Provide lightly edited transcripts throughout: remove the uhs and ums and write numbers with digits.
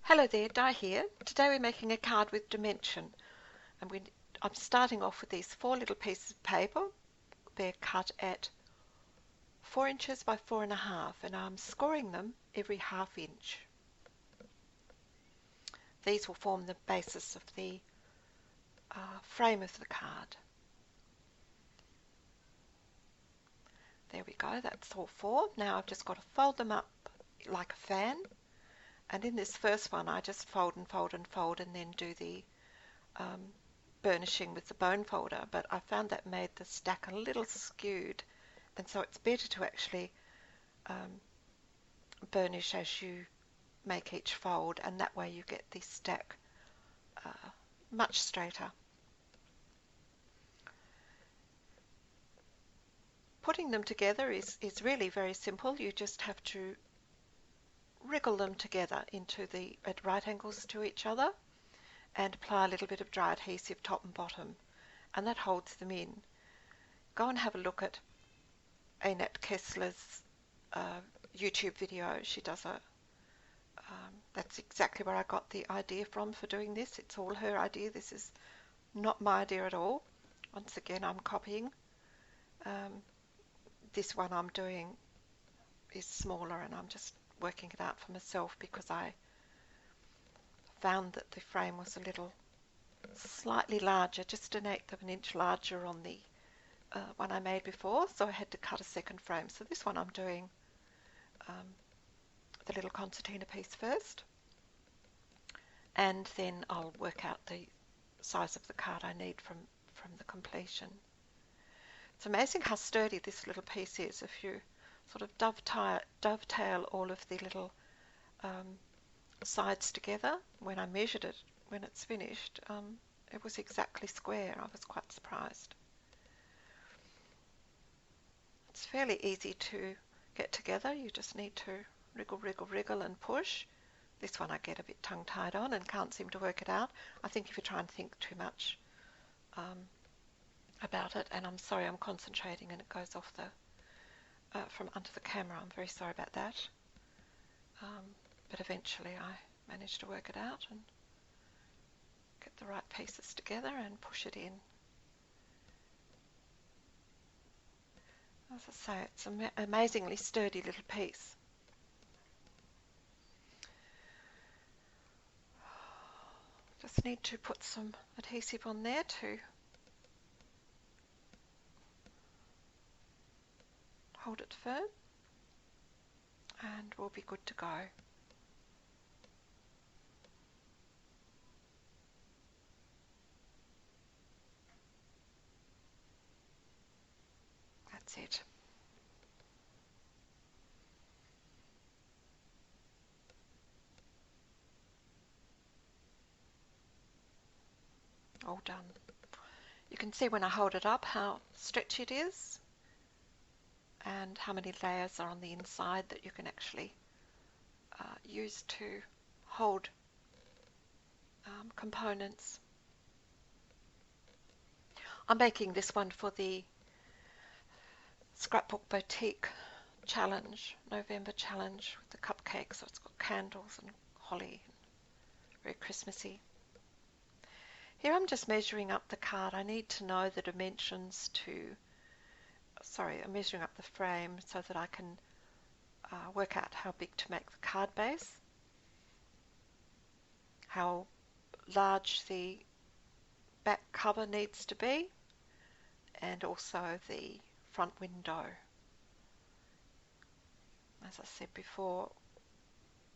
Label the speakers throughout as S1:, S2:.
S1: Hello there, Di here. Today we're making a card with dimension. And I'm starting off with these 4 little pieces of paper. They're cut at 4 inches by 4.5, and I'm scoring them every ½ inch. These will form the basis of the frame of the card. There we go, that's all 4. Now I've just got to fold them up like a fan. And in this first one I just fold and fold and fold and then do the burnishing with the bone folder, but I found that made the stack a little skewed, and so it's better to actually burnish as you make each fold, and that way you get the stack much straighter. Putting them together is really very simple. You just have to wriggle them together at right angles to each other and apply a little bit of dry adhesive top and bottom, and that holds them in. Go and have a look at Annette Kessler's YouTube video. She does that's exactly where I got the idea from for doing this. It's all her idea. This is not my idea at all. Once again, I'm copying. This one I'm doing is smaller, and I'm just working it out for myself because I found that the frame was a little slightly larger, just 1/8 of an inch larger on the one I made before, so I had to cut a second frame. So this one I'm doing the little concertina piece first, and then I'll work out the size of the card I need from the completion. It's amazing how sturdy this little piece is if you sort of dovetail all of the little sides together. When I measured it, when it's finished, it was exactly square. I was quite surprised. It's fairly easy to get together. You just need to wriggle, wriggle, wriggle and push. This one I get a bit tongue-tied on and can't seem to work it out. I think if you try and think too much about it, and I'm sorry, I'm concentrating and it goes off from under the camera. I'm very sorry about that. But eventually I managed to work it out and get the right pieces together and push it in. As I say, it's an amazingly sturdy little piece. Just need to put some adhesive on there to hold it firm, and we'll be good to go. That's it. All done. You can see when I hold it up how stretchy it is and how many layers are on the inside that you can actually use to hold components. I'm making this one for the Scrapbook Boutique challenge, November challenge, with the cupcakes. So it's got candles and holly, very Christmassy. Here I'm just measuring up the card. I need to know the dimensions I'm measuring up the frame so that I can work out how big to make the card base, how large the back cover needs to be, and also the front window. As I said before,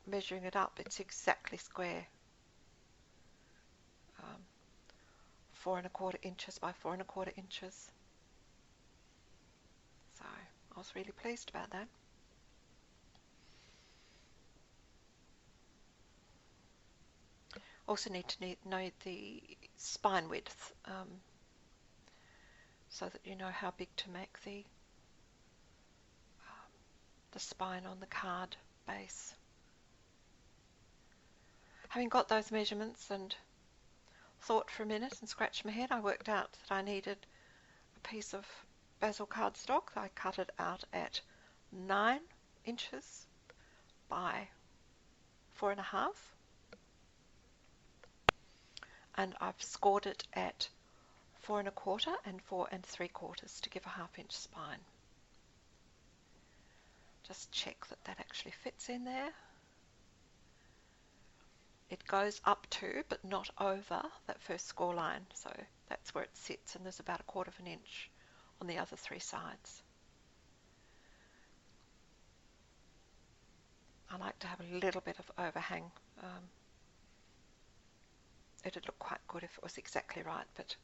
S1: measuring it up, it's exactly square. 4¼ inches by 4¼ inches. So I was really pleased about that. Also need to know the spine width so that you know how big to make the spine on the card base. Having got those measurements and thought for a minute and scratched my head, I worked out that I needed a piece of basil cardstock. I cut it out at 9 inches by 4.5, and I've scored it at 4 1/4 and 4 3/4 to give a 1/2 inch spine. Just check that that actually fits in there. It goes up to, but not over, that first score line, so that's where it sits, and there's about 1/4 inch on the other 3 sides. I like to have a little bit of overhang. It'd look quite good if it was exactly right, but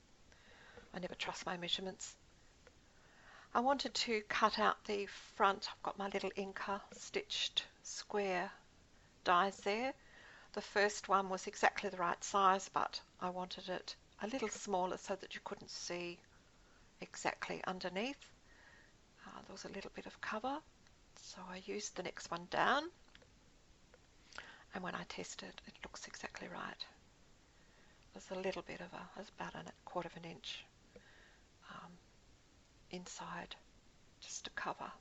S1: I never trust my measurements. I wanted to cut out the front. I've got my little Inca stitched square dies there. The first one was exactly the right size, but I wanted it a little smaller so that you couldn't see exactly underneath. There was a little bit of cover, so I used the next one down, and when I tested, it looks exactly right. There's a little bit of there's about 1/4 inch inside, just to cover,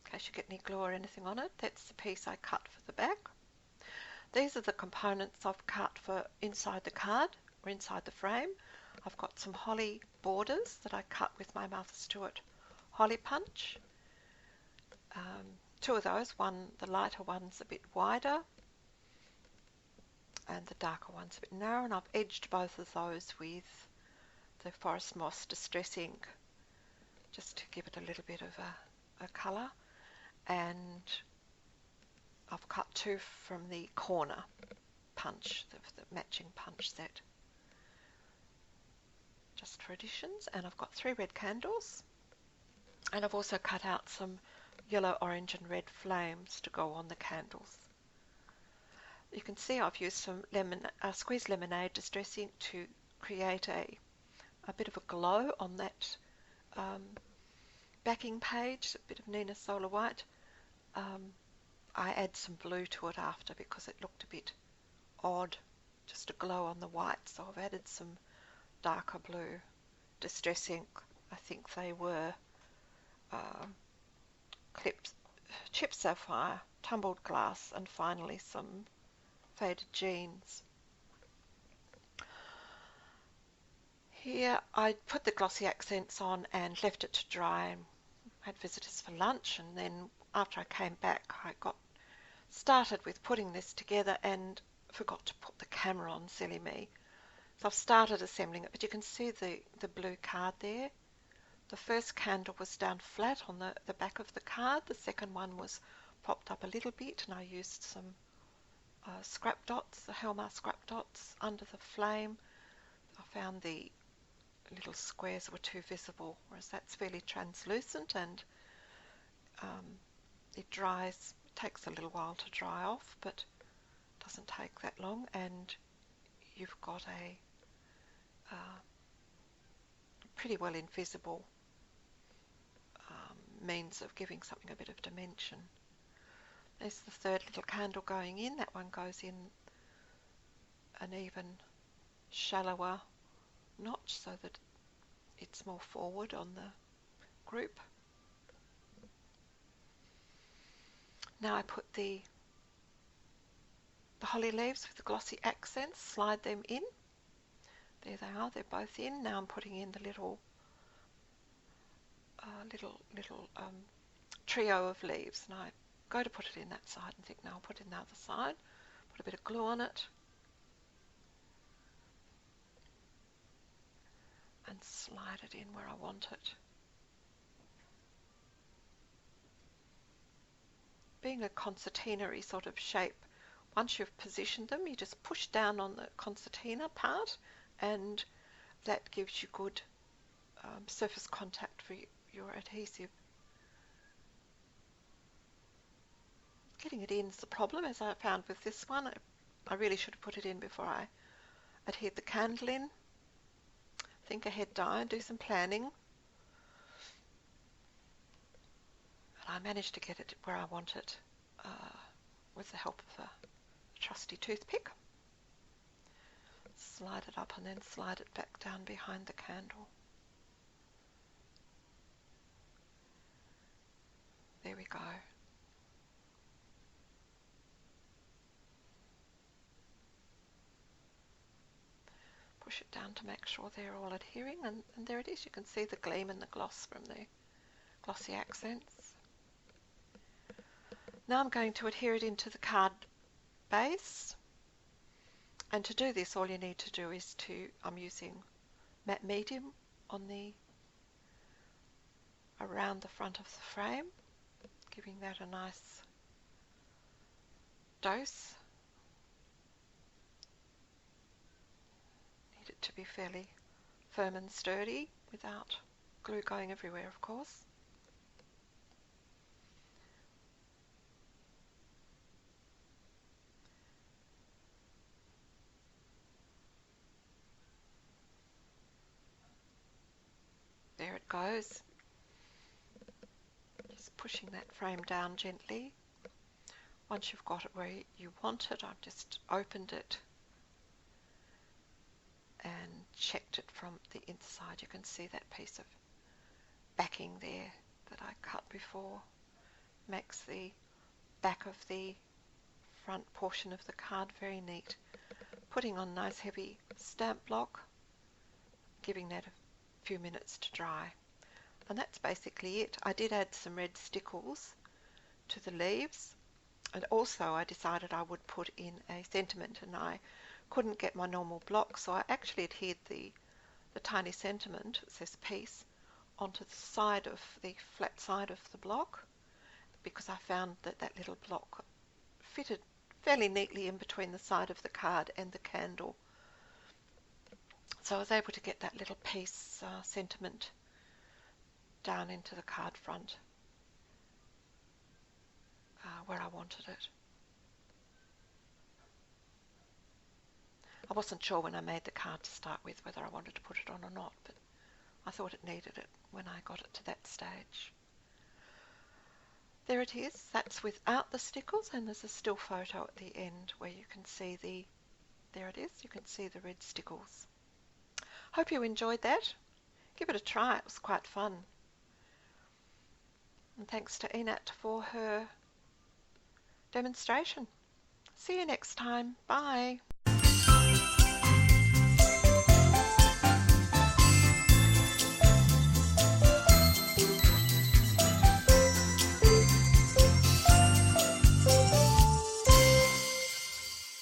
S1: in case you get any glue or anything on it. That's the piece I cut for the back. These are the components I've cut for inside the card or inside the frame. I've got some holly borders that I cut with my Martha Stewart holly punch. 2 of those, the lighter one's a bit wider and the darker one's a bit narrow, and I've edged both of those with the Forest Moss Distress ink just to give it a little bit of a colour, and I've cut 2 from the corner punch, the matching punch set, just for additions, and I've got 3 red candles, and I've also cut out some yellow, orange and red flames to go on the candles. You can see I've used some squeezed lemonade distress ink to create a bit of a glow on that backing page, a bit of Nina Solar White. I add some blue to it after because it looked a bit odd, just a glow on the white, so I've added some darker blue distress ink. I think they were Chipped Sapphire, Tumbled Glass, and finally some Faded Jeans. Here I put the glossy accents on and left it to dry, and had visitors for lunch, and then after I came back I got started with putting this together and forgot to put the camera on, silly me. So I've started assembling it, but you can see the blue card there. The first candle was down flat on the back of the card. The second one was popped up a little bit, and I used some scrap dots, the Helmar scrap dots, under the flame. I found the little squares were too visible, whereas that's fairly translucent, and it dries. It takes a little while to dry off, but it doesn't take that long, and you've got a pretty well invisible means of giving something a bit of dimension. There's the third little candle going in. That one goes in an even shallower notch so that it's more forward on the group. Now I put the holly leaves with the glossy accents, slide them in. There they are, they're both in. Now I'm putting in the little trio of leaves, and I go to put it in that side and think, now I'll put it in the other side, put a bit of glue on it, and slide it in where I want it. Being a concertina-y sort of shape, once you've positioned them, you just push down on the concertina part, and that gives you good surface contact for your adhesive. Getting it in is the problem, as I found with this one. I really should have put it in before I adhered the candle in. Think ahead, Diane, do some planning. And I managed to get it where I want it with the help of a trusty toothpick. Slide it up and then slide it back down behind the candle. There we go. push it down to make sure they're all adhering, and there it is. You can see the gleam and the gloss from the glossy accents. Now I'm going to adhere it into the card base, and to do this all you need to do is I'm using matte medium on around the front of the frame, giving that a nice dose. Need it to be fairly firm and sturdy without glue going everywhere, of course. There it goes. Just pushing that frame down gently. Once you've got it where you want it, I've just opened it and checked it from the inside. You can see that piece of backing there that I cut before. Makes the back of the front portion of the card very neat. Putting on nice heavy stamp block, giving that a few minutes to dry. And that's basically it. I did add some red stickles to the leaves, and also I decided I would put in a sentiment, and I couldn't get my normal block, so I actually adhered the tiny sentiment, it says peace, onto the side of the flat side of the block, because I found that that little block fitted fairly neatly in between the side of the card and the candle. So I was able to get that little piece sentiment down into the card front where I wanted it. I wasn't sure when I made the card to start with whether I wanted to put it on or not, but I thought it needed it when I got it to that stage. There it is. That's without the stickles, and there's a still photo at the end where you can see there it is, you can see the red stickles. Hope you enjoyed that. Give it a try, it was quite fun. And thanks to Enat for her demonstration. See you next time. Bye.